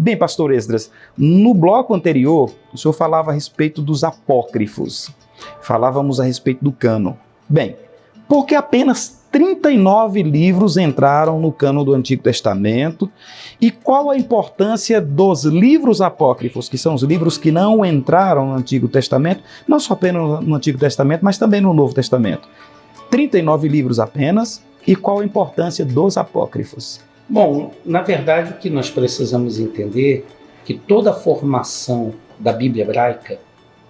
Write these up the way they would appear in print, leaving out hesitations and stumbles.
Bem, pastor Esdras, no bloco anterior, o senhor falava a respeito dos apócrifos. Falávamos a respeito do cânon. Bem, por que apenas 39 livros entraram no cânon do Antigo Testamento? E qual a importância dos livros apócrifos, que são os livros que não entraram no Antigo Testamento, não só apenas no Antigo Testamento, mas também no Novo Testamento? 39 livros apenas, e qual a importância dos apócrifos? Bom, na verdade, o que nós precisamos entender é que toda a formação da Bíblia hebraica,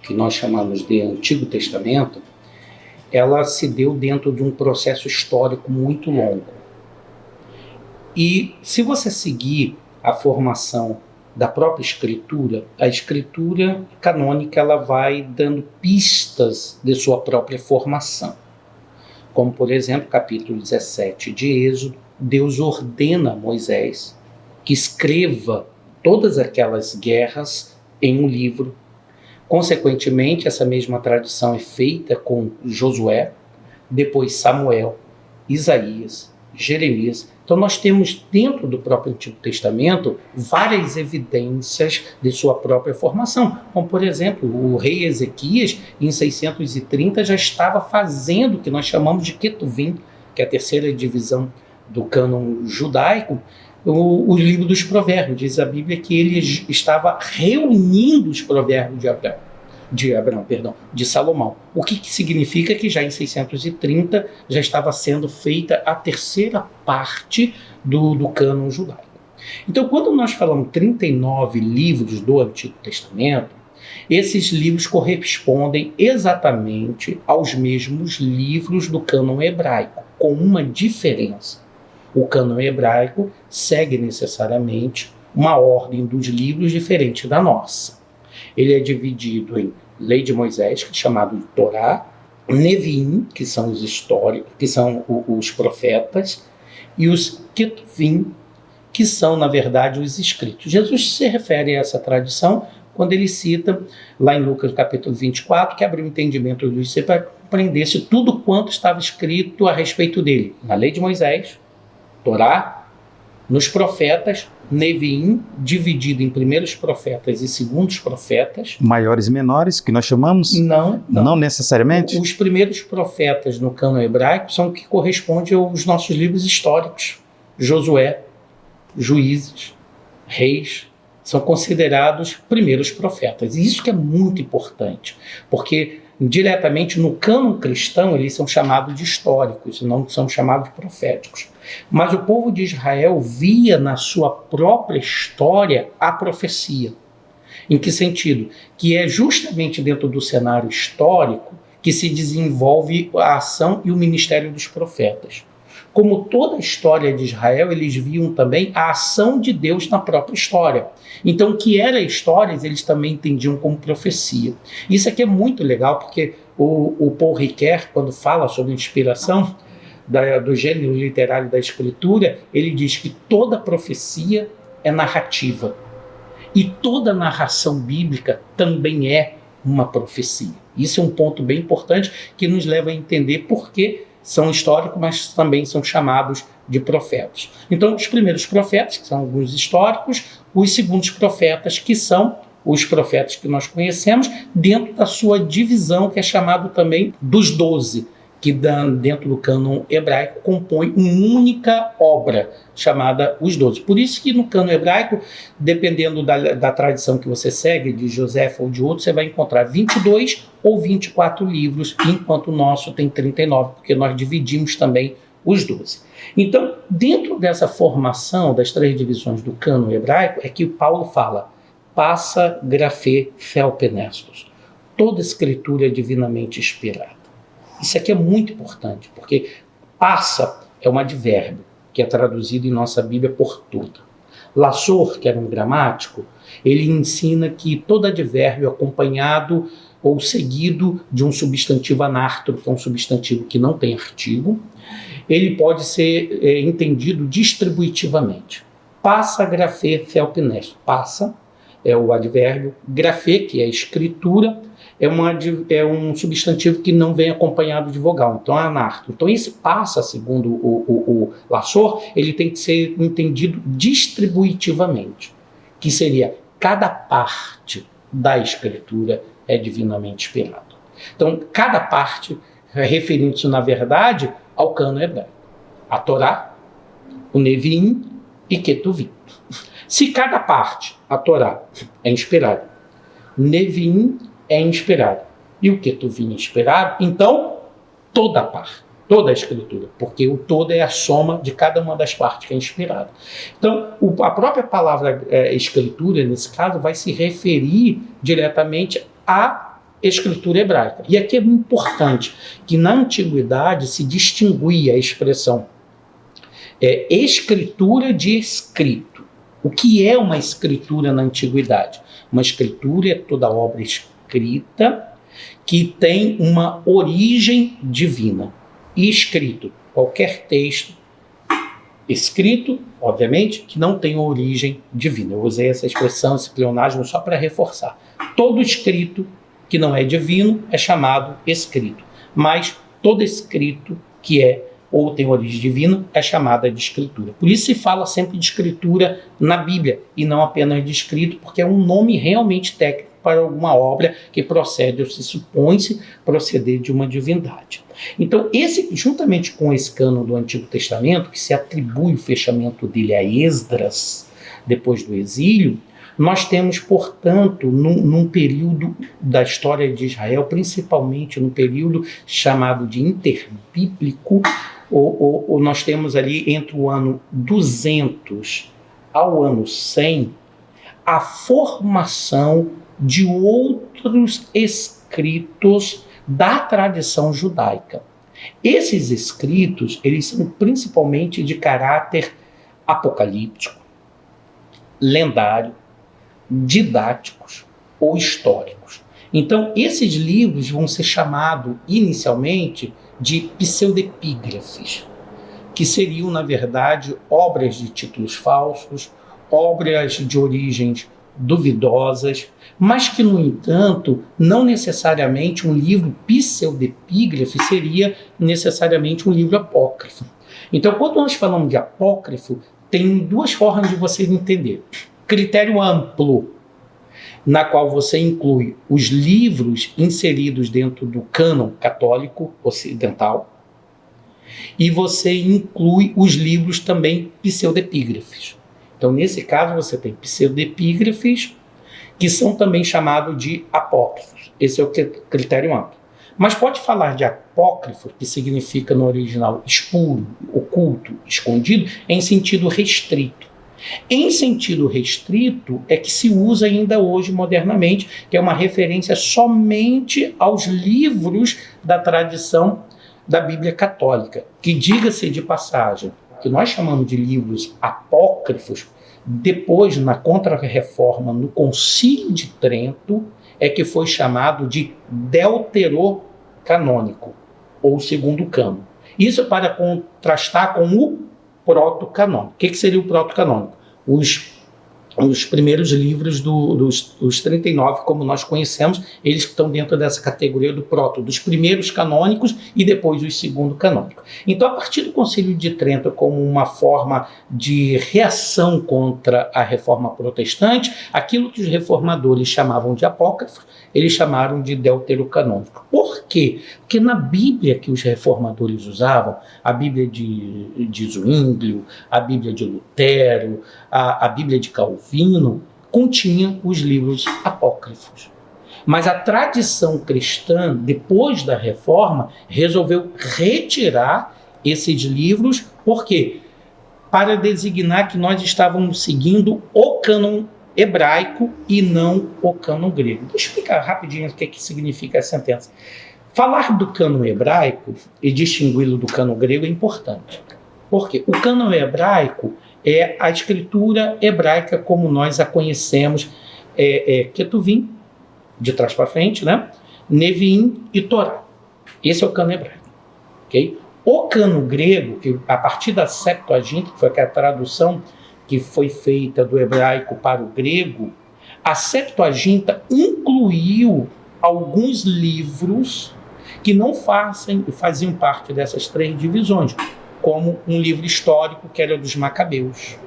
que nós chamamos de Antigo Testamento, ela se deu dentro de um processo histórico muito longo. E se você seguir a formação da própria Escritura, a Escritura canônica ela vai dando pistas de sua própria formação. Como, por exemplo, capítulo 17 de Êxodo, Deus ordena a Moisés que escreva todas aquelas guerras em um livro. Consequentemente, essa mesma tradição é feita com Josué, depois Samuel, Isaías, Jeremias. Então nós temos dentro do próprio Antigo Testamento várias evidências de sua própria formação. Como, por exemplo, o rei Ezequias, em 630, já estava fazendo o que nós chamamos de Ketuvim, que é a terceira divisão do cânon judaico, o livro dos provérbios. Diz a Bíblia que ele estava reunindo os provérbios de Salomão. O que significa que já em 630 já estava sendo feita a terceira parte do cânon judaico. Então, quando nós falamos 39 livros do Antigo Testamento, esses livros correspondem exatamente aos mesmos livros do cânon hebraico, com uma diferença. O cânon hebraico segue necessariamente uma ordem dos livros diferente da nossa. Ele é dividido em Lei de Moisés, que é chamado de Torá, Neviim, que são os históricos, que são os profetas, e os Ketuvim, que são, na verdade, os escritos. Jesus se refere a essa tradição quando ele cita, lá em Lucas capítulo 24, que abriu o entendimento do discípulo para compreendesse tudo quanto estava escrito a respeito dele, na Lei de Moisés, Torá, nos profetas, Neviim, dividido em primeiros profetas e segundos profetas. Maiores e menores, que nós chamamos? Não necessariamente? Os primeiros profetas no cânon hebraico são o que corresponde aos nossos livros históricos. Josué, Juízes, Reis, são considerados primeiros profetas. E isso que é muito importante, porque diretamente no cânon cristão eles são chamados de históricos, não são chamados de proféticos. Mas o povo de Israel via na sua própria história a profecia. Em que sentido? Que é justamente dentro do cenário histórico que se desenvolve a ação e o ministério dos profetas. Como toda a história de Israel, eles viam também a ação de Deus na própria história. Então, o que era história, eles também entendiam como profecia. Isso aqui é muito legal, porque o Paul Ricoeur, quando fala sobre inspiração do gênero literário da escritura, ele diz que toda profecia é narrativa. E toda narração bíblica também é uma profecia. Isso é um ponto bem importante que nos leva a entender por que são históricos, mas também são chamados de profetas. Então, os primeiros profetas, que são alguns históricos, os segundos profetas, que são os profetas que nós conhecemos, dentro da sua divisão, que é chamado também dos 12, que dentro do cânon hebraico compõe uma única obra, chamada os 12. Por isso que no cânon hebraico, dependendo da tradição que você segue, de José ou de outro, você vai encontrar 22 ou 24 livros, enquanto o nosso tem 39, porque nós dividimos também os 12. Então, dentro dessa formação das 3 divisões do cânon hebraico, é que Paulo fala, passa, grafê, felpenestos. Toda escritura é divinamente inspirada. Isso aqui é muito importante, porque passa é um advérbio, que é traduzido em nossa Bíblia por tudo. Lassor, que era um gramático, ele ensina que todo advérbio acompanhado ou seguido de um substantivo anártro, que é um substantivo que não tem artigo, ele pode ser entendido distributivamente. Passa, grafê, felpinesto. Passa é o advérbio, grafê, que é a escritura, é um substantivo que não vem acompanhado de vogal, então é anártro. Então esse passa, segundo o Lassor, ele tem que ser entendido distributivamente. que seria cada parte da Escritura é divinamente inspirada. Então, cada parte referindo-se, na verdade, ao cânon hebraico. A Torá, o Neviim e Ketuvim. Se cada parte, a Torá, é inspirada, o Neviim é inspirado e o Ketuvim é inspirado, então toda a parte, toda a Escritura, porque o todo é a soma de cada uma das partes que é inspirada. Então, a própria palavra Escritura, nesse caso, vai se referir diretamente à Escritura hebraica. E aqui é importante que na antiguidade se distinguia a expressão escritura de escrito. O que é uma escritura na antiguidade? Uma escritura é toda obra escrita que tem uma origem divina. E escrito, qualquer texto escrito, obviamente, que não tem origem divina. Eu usei essa expressão, esse pleonasmo, só para reforçar. Todo escrito que não é divino é chamado escrito, mas todo escrito que é ou tem origem divina é chamada de escritura. Por isso se fala sempre de escritura na Bíblia e não apenas de escrito, porque é um nome realmente técnico para alguma obra que procede ou se supõe-se proceder de uma divindade. Então, juntamente com esse cânon do Antigo Testamento, que se atribui o fechamento dele a Esdras, depois do exílio, nós temos, portanto, num período da história de Israel, principalmente no período chamado de interbíblico, nós temos ali entre o ano 200 ao ano 100, a formação de outros escritos da tradição judaica. Esses escritos, eles são principalmente de caráter apocalíptico, lendário, didáticos ou históricos. Então, esses livros vão ser chamados inicialmente de pseudepígrafes, que seriam, na verdade, obras de títulos falsos, obras de origens duvidosas, mas que, no entanto, não necessariamente um livro pseudepígrafe seria necessariamente um livro apócrifo. Então, quando nós falamos de apócrifo, tem duas formas de você entender. Critério amplo, na qual você inclui os livros inseridos dentro do cânon católico ocidental e você inclui os livros também pseudepígrafes. Então, nesse caso, você tem pseudepígrafes que são também chamados de apócrifos. Esse é o critério amplo. Mas pode falar de apócrifo, que significa no original espuro, oculto, escondido, em sentido restrito. Em sentido restrito é que se usa ainda hoje modernamente, que é uma referência somente aos livros da tradição da Bíblia católica, que, diga-se de passagem, que nós chamamos de livros apócrifos, depois, na Contra-Reforma, no Concílio de Trento, é que foi chamado de deuterocanônico, ou segundo cânon. Isso para contrastar com o proto-canônico. O que seria o proto-canônico? Os primeiros livros dos 39, como nós conhecemos, eles estão dentro dessa categoria do proto, dos primeiros canônicos e depois os segundo canônicos. Então, a partir do Concílio de Trento, como uma forma de reação contra a reforma protestante, aquilo que os reformadores chamavam de apócrifo, eles chamaram de deuterocanônico. Por quê? Porque na Bíblia que os reformadores usavam, a Bíblia de Zwinglio, a Bíblia de Lutero, a Bíblia de Calvino, continha os livros apócrifos. Mas a tradição cristã, depois da reforma, resolveu retirar esses livros. Por quê? Para designar que nós estávamos seguindo o cânon hebraico e não o cânon grego. Vou explicar rapidinho o que significa essa sentença. Falar do cânon hebraico e distingui-lo do cânon grego é importante. Por quê? O cânon hebraico é a escritura hebraica como nós a conhecemos, Ketuvim, de trás para frente, né? Neviim e Torá. Esse é o cânon hebraico. Okay? O cânon grego, que a partir da Septuaginta, que foi a tradução que foi feita do hebraico para o grego, a Septuaginta incluiu alguns livros que não faziam parte dessas três divisões, como um livro histórico que era dos Macabeus.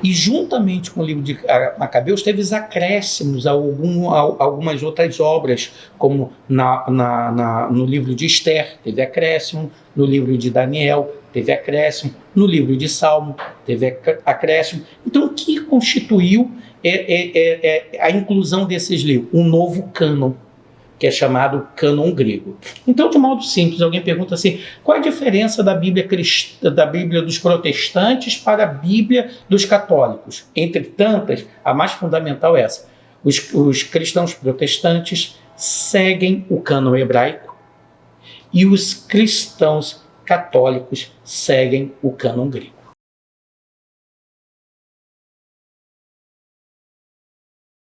E juntamente com o livro de Macabeus, teve os acréscimos a algumas outras obras, como no livro de Esther, teve acréscimo, no livro de Daniel, teve acréscimo, no livro de Salmo, teve acréscimo. Então, o que constituiu a inclusão desses livros? Um novo cânon, que é chamado cânon grego. Então, de modo simples, alguém pergunta assim, qual a diferença da Bíblia dos protestantes para a Bíblia dos católicos? Entre tantas, a mais fundamental é essa. Os cristãos protestantes seguem o cânon hebraico e os cristãos católicos seguem o cânon grego.